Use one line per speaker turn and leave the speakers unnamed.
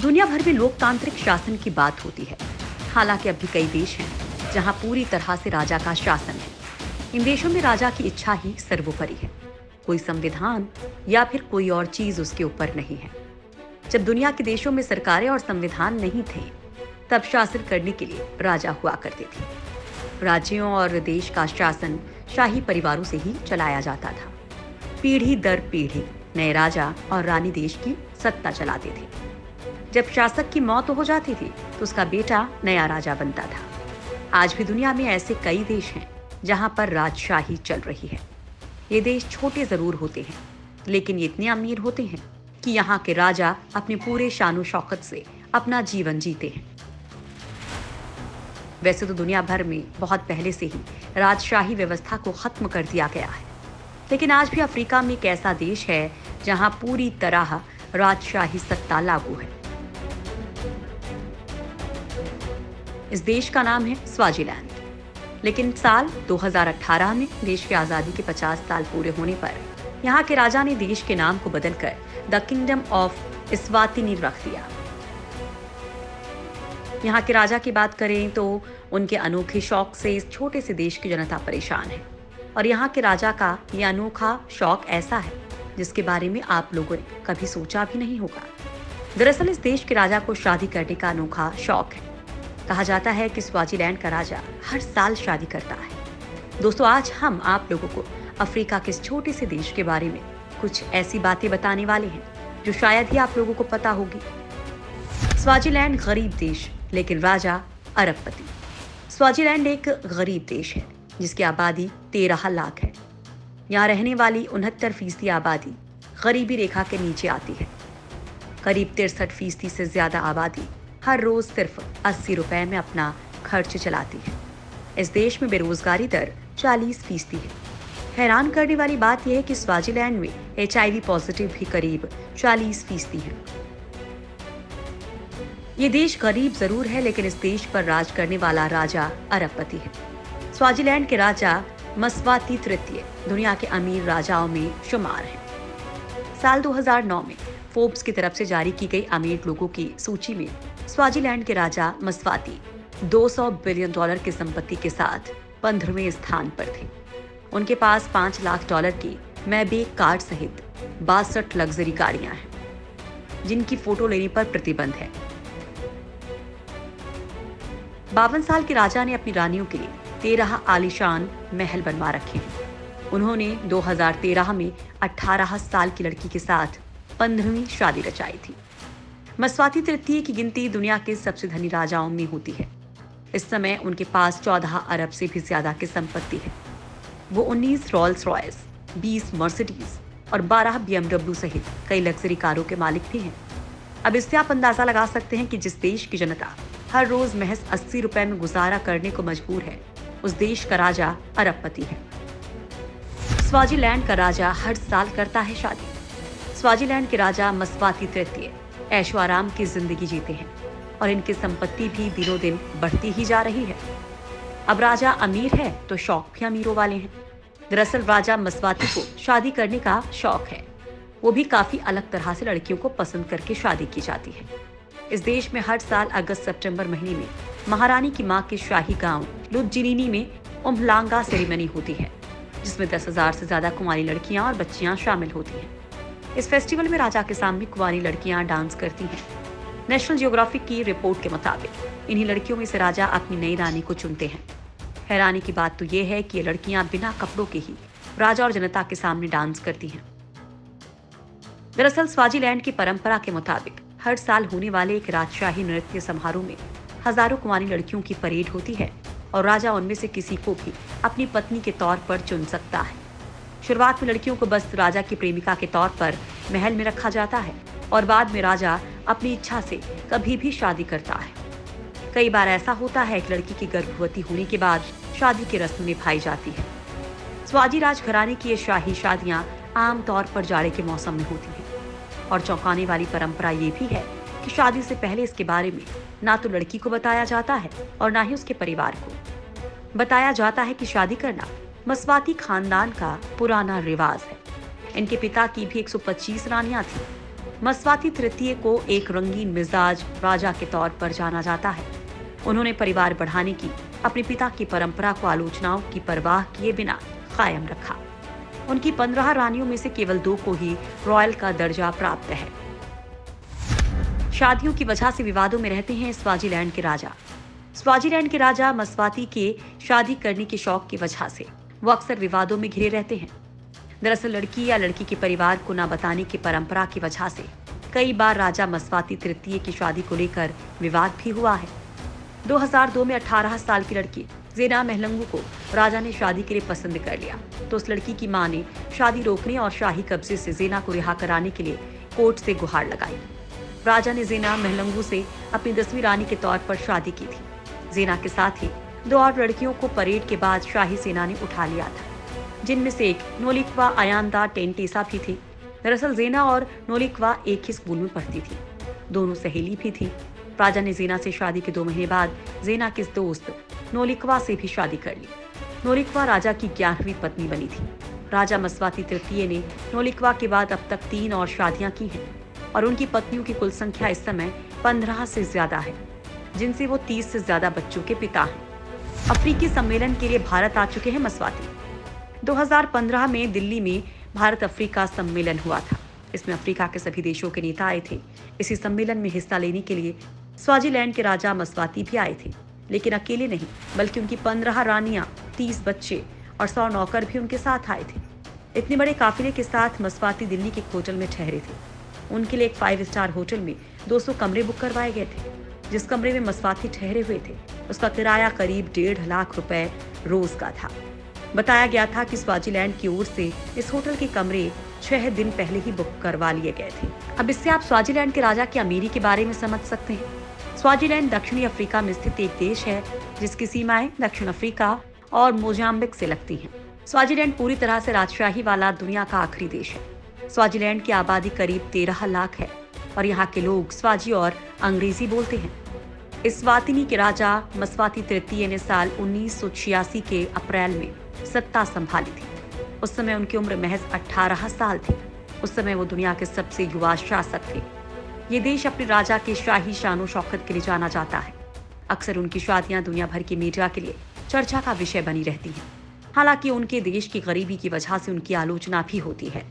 दुनिया भर में लोकतांत्रिक शासन की बात होती है। हालांकि अब भी कई देश हैं जहां पूरी तरह से राजा का शासन है। इन देशों में राजा की इच्छा ही सर्वोपरि है। कोई संविधान या फिर कोई और चीज उसके ऊपर नहीं है। जब दुनिया के देशों में सरकारें और संविधान नहीं थे, तब शासन करने के लिए राजा हुआ करते थे। राज्यों और देश का शासन शाही परिवारों से ही चलाया जाता था। पीढ़ी दर पीढ़ी नए राजा और रानी देश की सत्ता चलाते थे। जब शासक की मौत हो जाती थी तो उसका बेटा नया राजा बनता था। आज भी दुनिया में ऐसे कई देश हैं जहां पर राजशाही चल रही है। ये देश छोटे जरूर होते हैं, लेकिन ये इतने अमीर होते हैं कि यहाँ के राजा अपने पूरे शानो शौकत से अपना जीवन जीते हैं। वैसे तो दुनिया भर में बहुत पहले से ही राजशाही व्यवस्था को खत्म कर दिया गया है, लेकिन आज भी अफ्रीका में एक ऐसा देश है जहां पूरी तरह राजशाही सत्ता लागू है। इस देश का नाम है स्वाजीलैंड। लेकिन साल 2018 में देश की आजादी के 50 साल पूरे होने पर यहाँ के राजा ने देश के नाम को बदलकर द किंगडम ऑफ इस्वातिनी रख दिया। यहाँ के राजा की बात करें तो उनके अनोखे शौक से इस छोटे से देश की जनता परेशान है। और यहाँ के राजा का यह अनोखा शौक ऐसा है जिसके बारे में आप लोगों ने कभी सोचा भी नहीं होगा। दरअसल इस देश के राजा को शादी करने का अनोखा शौक है। कहा जाता है कि स्वाजीलैंड का राजा हर साल शादी करता है। दोस्तों, आज हम आप लोगों को अफ्रीका के इस छोटे से देश के बारे में कुछ ऐसी बातें बताने वाले हैं जो शायद ही आप लोगों को पता होगी। स्वाजीलैंड गरीब देश लेकिन राजा अरबपति। स्वाजीलैंड एक गरीब देश है जिसकी आबादी 13 लाख है। यहाँ रहने वाली 69% आबादी गरीबी रेखा के नीचे आती है। करीब 63% से ज्यादा आबादी हर रोज सिर्फ 80 रुपए में अपना खर्च चलाती है। इस देश में बेरोजगारी दर 40% है। हैरान करने वाली बात यह है कि स्वाजीलैंड में HIV पॉजिटिव भी करीब 40% है। ये देश गरीब जरूर है, लेकिन इस देश पर राज करने वाला राजा अरबपति है। स्वाजीलैंड के राजा मस्वाती तृतीय दुनिया के अमीर राजाओं में शुमार हैं। साल 2009 में फोर्ब्स की तरफ से जारी की गई अमीर लोगों की सूची में स्वाजीलैंड के राजा मस्वाती $200 बिलियन की संपत्ति के साथ 15वें स्थान पर थे। उनके पास $5 लाख की मैबेक कार सहित 62 लग्जरी गाड़ियां हैं, जिनकी फोटो लेने पर प्रतिबंध है। 52 साल के राजा ने अपनी रानियों के लिए 13 आलीशान महल बनवा रखे हैं। उन्होंने 2013 में 18 साल की लड़की के साथ 15वीं शादी रचाई थी। मस्वाती तृतीय की गिनती दुनिया के सबसे धनी राजाओं में होती है। इस समय उनके पास 14 अरब से भी ज्यादा की संपत्ति है। वो 19 रोल्स रॉयस, 20 मर्सिडीज और 12 BMW सहित कई लग्जरी कारों के मालिक भी हैं। अब इससे आप अंदाजा लगा सकते हैं कि जिस देश की जनता हर रोज महज 80 रुपए में गुजारा करने को मजबूर है, उस देश का राजा अरबपति है। स्वाजीलैंड का राजा हर साल करता है शादी। स्वाजीलैंड के राजा मस्वाती तृतीय ऐशो आराम की जिंदगी जीते हैं और इनकी संपत्ति भी दिनों दिन बढ़ती ही जा रही है। अब राजा अमीर है तो शौक भी अमीरों वाले हैं। दरअसल राजा मस्वाती को शादी करने का शौक है। वो भी काफी अलग तरह से लड़कियों को पसंद करके शादी की जाती है। इस देश में हर साल अगस्त सितंबर महीने में महारानी की मां के शाही गांव लुतजिनीनी में उम्हलांगा सेरेमनी होती है, जिसमें 10,000 से ज्यादा कुंवारी लड़कियां और बच्चियां शामिल होती हैं। इस फेस्टिवल में राजा के सामने कुंवारी लड़कियां डांस करती हैं। नेशनल जियोग्राफिक की रिपोर्ट के मुताबिक इन्हीं लड़कियों में से राजा अपनी नई रानी को चुनते हैं। हैरानी की बात तो ये है कि ये लड़कियां बिना कपड़ों के ही राजा और जनता के सामने डांस करती हैं। दरअसल स्वाजीलैंड की परंपरा के मुताबिक हर साल होने वाले एक राजशाही नृत्य समारोह में हजारों कुंवारी लड़कियों की परेड होती है और राजा उनमें से किसी को भी अपनी पत्नी के तौर पर चुन सकता है। शुरुआत में लड़कियों को बस राजा की प्रेमिका के तौर पर महल में रखा जाता है और बाद में राजा अपनी इच्छा से कभी भी शादी करता है। कई बार ऐसा होता है कि लड़की की गर्भवती होने के बाद शादी की रस्म निभाई जाती है। स्वाजी राजघराने की ये शाही शादियां आमतौर पर जाड़े के मौसम में होती हैं और चौंकाने वाली परंपरा ये भी है कि शादी से पहले इसके बारे में ना तो लड़की को बताया जाता है और ना ही उसके परिवार को। बताया जाता है कि शादी करना मस्वाती खानदान का पुराना रिवाज है। इनके पिता की भी 125 रानियां थीं। मस्वाती तृतीय को एक रंगीन मिजाज राजा के तौर पर जाना जाता है। उन्होंने परिवार बढ़ाने की अपने पिता की परंपरा को आलोचनाओं की परवाह किए बिना कायम रखा। उनकी 15 रानियों में से केवल 2 को ही रॉयल का दर्जा प्राप्त है। शादियों की वजह से विवादों में रहते हैं स्वाजीलैंड के राजा। स्वाजीलैंड के राजा मस्वाती के शादी करने के शौक की वजह से वो अक्सर विवादों में घिरे रहते हैं। दरअसल लड़की या लड़की के परिवार को न बताने की परंपरा की वजह से कई बार राजा मस्वाती तृतीय की शादी को लेकर विवाद भी हुआ है। 2002 में 18 साल की लड़की ज़ेना महलंगू को राजा ने शादी के लिए पसंद कर लिया, तो उस लड़की की मां ने शादी रोकने और शाही कब्जे से ज़ेना को रिहा कराने के लिए कोर्ट से गुहार लगाई। राजा ने ज़ेना महलंगू से अपनी 10वीं रानी के तौर पर शादी की थी। ज़ेना के साथ ही 2 और लड़कियों को परेड के बाद शाही सेना ने उठा लिया था, जिनमें से एक नोलिक्वा आयांदा टेंटेसा भी थी। दरअसल ज़ेना और नोलिक्वा एक ही स्कूल में पढ़ती थी, दोनों सहेली भी थी। राजा ने ज़ेना से शादी के 2 महीने बाद ज़ेना के दोस्त नोलिक्वा से भी शादी कर ली। नोलिक्वा राजा की 11वीं पत्नी बनी थी। राजा मस्वाती तृतीय ने नोलिक्वा के बाद अब तक 3 और शादियां की हैं और उनकी पत्नियों की कुल संख्या इस समय 15 से ज्यादा है, जिनसे वो 30 से ज्यादा बच्चों के पिता हैं। अफ्रीकी सम्मेलन के लिए भारत आ चुके हैं मस्वाती। 2015 में दिल्ली में भारत अफ्रीका सम्मेलन हुआ था। इसमें अफ्रीका के सभी देशों के नेता आए थे। इसी सम्मेलन में हिस्सा लेने के लिए स्वाजीलैंड के राजा मस्वाती भी आए थे, लेकिन अकेले नहीं, बल्कि उनकी 15 रानियां, 30 बच्चे और 100 नौकर भी उनके साथ आए थे। इतने बड़े काफिले के साथ मस्वाती दिल्ली के एक होटल में ठहरे थे। उनके लिए एक 5 स्टार होटल में 200 कमरे बुक करवाए गए थे। जिस कमरे में मस्वाती ठहरे हुए थे, उसका किराया करीब 1.5 लाख रुपए रोज का था। बताया गया था कि स्वाजीलैंड की ओर से इस होटल के कमरे 6 दिन पहले ही बुक करवा लिए गए थे। अब इससे आप स्वाजीलैंड के राजा की अमीरी के बारे में समझ सकते हैं। स्वाजीलैंड दक्षिणी अफ्रीका में स्थित एक देश है, जिसकी सीमाएं दक्षिण अफ्रीका और मोजाम्बिक से लगती हैं। स्वाजीलैंड पूरी तरह से राजशाही वाला दुनिया का आखिरी देश है। स्वाजीलैंड की आबादी करीब 13 लाख है और यहाँ के लोग स्वाजी और अंग्रेजी बोलते हैं। इस्वातिनी के राजा मस्वाती तृतीय ने साल 1986 के अप्रैल में सत्ता संभाली थी। उस समय उनकी उम्र महज 18 साल थी। उस समय वो दुनिया के सबसे युवा शासक थे। ये देश अपने राजा के शाही शानो शौकत के लिए जाना जाता है। अक्सर उनकी शादियां दुनिया भर की मीडिया के लिए चर्चा का विषय बनी रहती हैं। हालांकि उनके देश की गरीबी की वजह से उनकी आलोचना भी होती है।